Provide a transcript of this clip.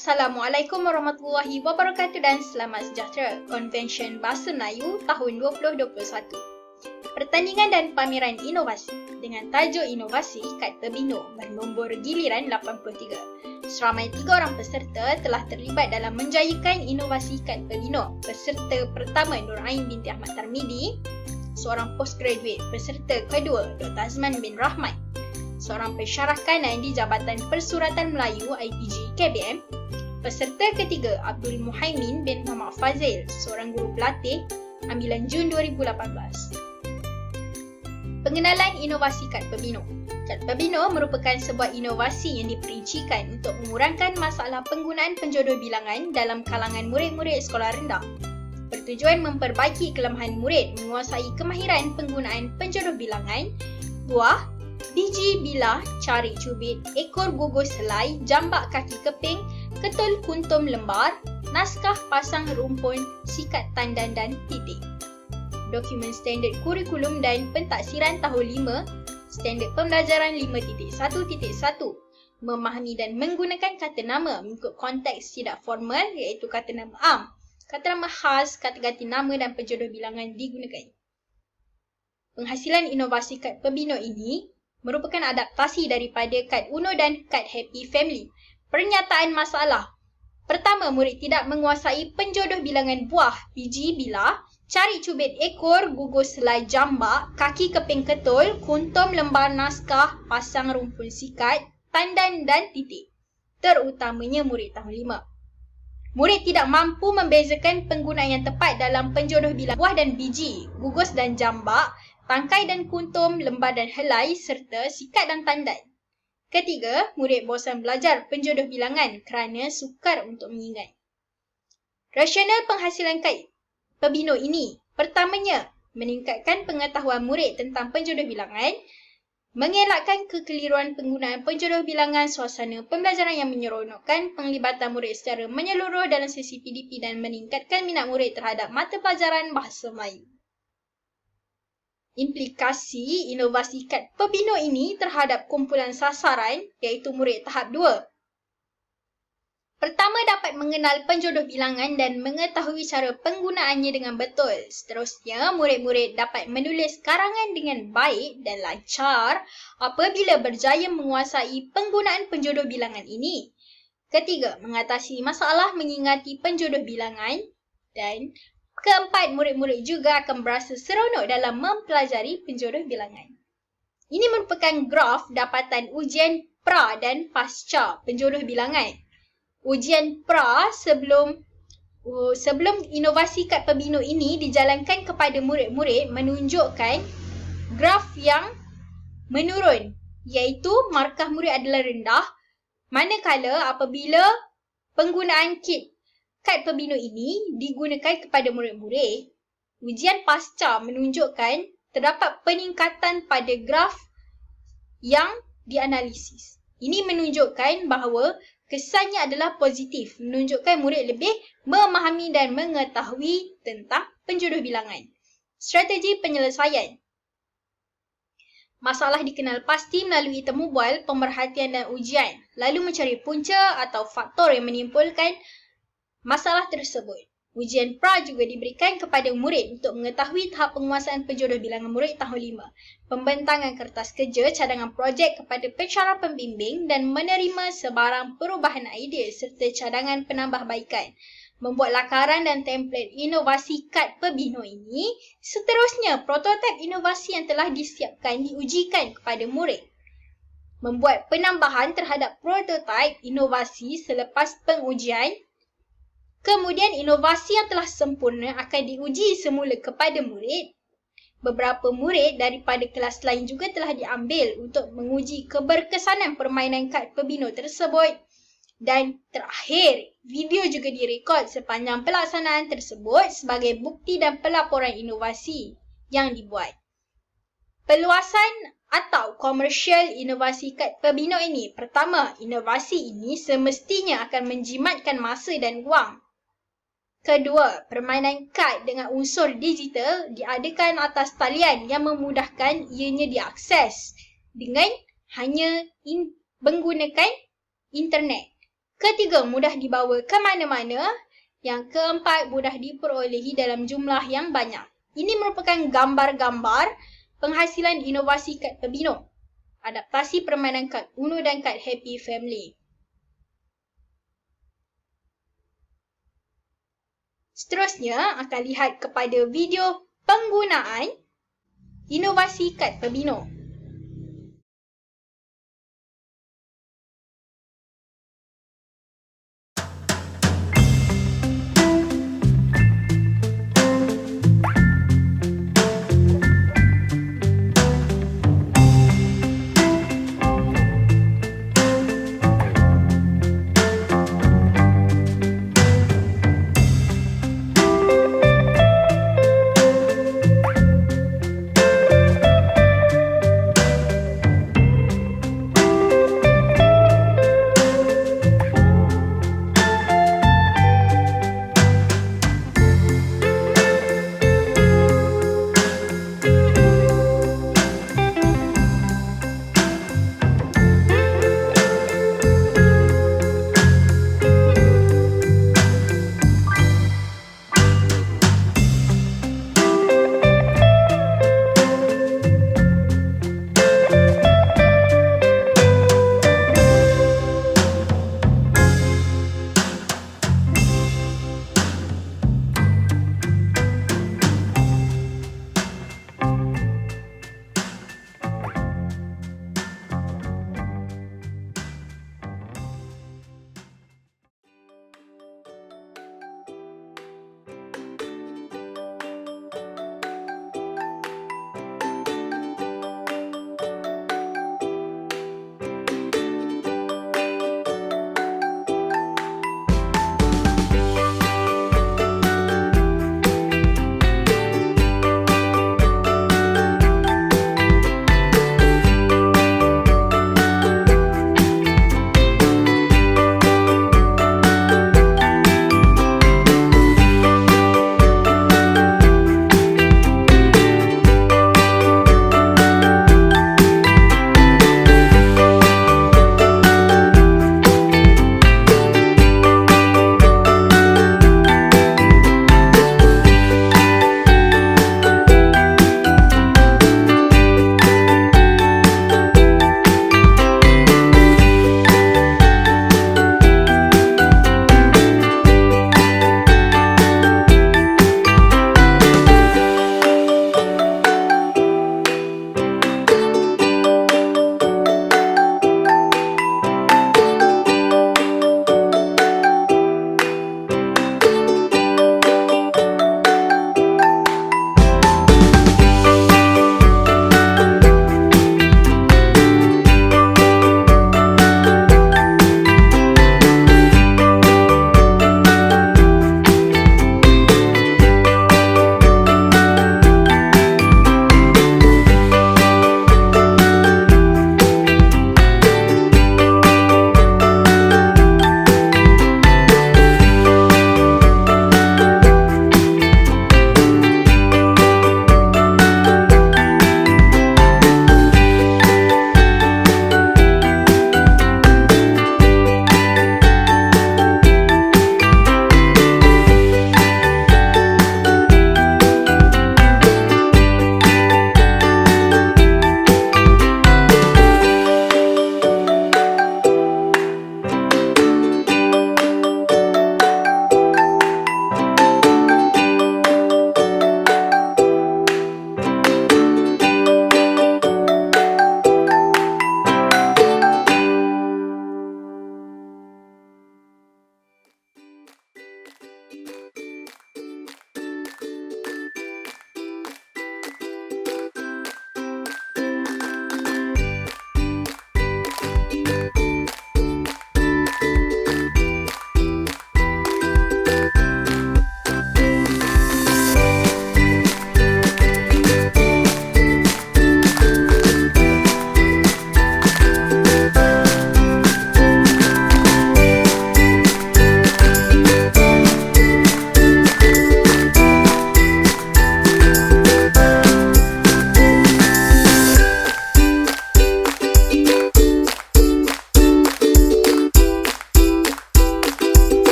Assalamualaikum warahmatullahi wabarakatuh dan selamat sejahtera. Konvensyen Bahasa Melayu tahun 2021. Pertandingan dan pameran inovasi dengan tajuk Inovasi Kad Pebino bernombor giliran 83. Seramai 3 orang peserta telah terlibat dalam menjayakan inovasi Kad Pebino. Peserta pertama Nur Ain binti Ahmad Tarmidi, seorang postgraduate. Peserta kedua Dr. Azman bin Rahmat, seorang pensyarah kanan di Jabatan Persuratan Melayu IPG KBM. Peserta ketiga Abdul Muhaimin bin Muhammad Fazil, seorang guru pelatih, ambilan Jun 2018. Pengenalan inovasi Kad Pebino. Kad Pebino merupakan sebuah inovasi yang diperincikan untuk mengurangkan masalah penggunaan penjodoh bilangan dalam kalangan murid-murid sekolah rendah. Bertujuan memperbaiki kelemahan murid menguasai kemahiran penggunaan penjodoh bilangan, buah, biji, bilah, cari cubit, ekor gugus helai, jambak kaki keping, ketul kuntum lembar, naskah pasang rumpun, sikat tandan dan titik. Dokumen standard kurikulum dan pentaksiran tahun 5, standard pembelajaran 5.1.1, memahami dan menggunakan kata nama mengikut konteks tidak formal iaitu kata nama am, kata nama khas, kata ganti nama dan penjodoh bilangan digunakan. Penghasilan inovasi Kad Pebino ini merupakan adaptasi daripada Kad Uno dan Kad Happy Family. Pernyataan masalah. Pertama, murid tidak menguasai penjodoh bilangan buah, biji, bilah, cari cubit, ekor, gugus helai, jambak, kaki keping ketul, kuntum lembar naskah, pasang rumpun sikat, tandan dan titik. Terutamanya murid tahun 5. Murid tidak mampu membezakan penggunaan yang tepat dalam penjodoh bilangan buah dan biji, gugus dan jambak, tangkai dan kuntum, lembar dan helai, serta sikat dan tandan. Ketiga, murid bosan belajar penjodoh bilangan kerana sukar untuk mengingat. Rasional penghasilan Kad Pebino ini, pertamanya, meningkatkan pengetahuan murid tentang penjodoh bilangan, mengelakkan kekeliruan penggunaan penjodoh bilangan, suasana pembelajaran yang menyeronokkan, penglibatan murid secara menyeluruh dalam sesi PDP dan meningkatkan minat murid terhadap mata pelajaran Bahasa Melayu. Implikasi inovasi Kad Pebino ini terhadap kumpulan sasaran iaitu murid tahap 2. Pertama, dapat mengenal penjodoh bilangan dan mengetahui cara penggunaannya dengan betul. Seterusnya, murid-murid dapat menulis karangan dengan baik dan lancar apabila berjaya menguasai penggunaan penjodoh bilangan ini. Ketiga, mengatasi masalah mengingati penjodoh bilangan. Dan keempat, murid-murid juga akan berasa seronok dalam mempelajari penjodoh bilangan. Ini merupakan graf dapatan ujian pra dan pasca penjodoh bilangan. Ujian pra sebelum inovasi Kad Pebino ini dijalankan kepada murid-murid menunjukkan graf yang menurun, iaitu markah murid adalah rendah, manakala apabila penggunaan kit Kad Pebino ini digunakan kepada murid-murid, ujian pasca menunjukkan terdapat peningkatan pada graf yang dianalisis. Ini menunjukkan bahawa kesannya adalah positif, menunjukkan murid lebih memahami dan mengetahui tentang penjodoh bilangan. Strategi penyelesaian. Masalah dikenal pasti melalui temu bual, pemerhatian dan ujian, lalu mencari punca atau faktor yang menimbulkan masalah tersebut. Ujian pra juga diberikan kepada murid untuk mengetahui tahap penguasaan penjodoh bilangan murid tahun 5. Pembentangan kertas kerja, cadangan projek kepada pensyarah pembimbing dan menerima sebarang perubahan idea serta cadangan penambahbaikan. Membuat lakaran dan template inovasi Kad Pebino ini. Seterusnya, prototip inovasi yang telah disiapkan diujikan kepada murid. Membuat penambahan terhadap prototip inovasi selepas pengujian. Kemudian inovasi yang telah sempurna akan diuji semula kepada murid. Beberapa murid daripada kelas lain juga telah diambil untuk menguji keberkesanan permainan Kad Pebino tersebut. Dan terakhir, video juga direkod sepanjang pelaksanaan tersebut sebagai bukti dan pelaporan inovasi yang dibuat. Peluasan atau komersial inovasi Kad Pebino ini. Pertama, inovasi ini semestinya akan menjimatkan masa dan wang. Kedua, permainan kad dengan unsur digital diadakan atas talian yang memudahkan ianya diakses dengan hanya menggunakan internet. Ketiga, mudah dibawa ke mana-mana. Yang keempat, mudah diperolehi dalam jumlah yang banyak. Ini merupakan gambar-gambar penghasilan inovasi kad Pebino. Adaptasi permainan kad Uno dan kad Happy Family. Seterusnya akan lihat kepada video penggunaan inovasi kad Pebino.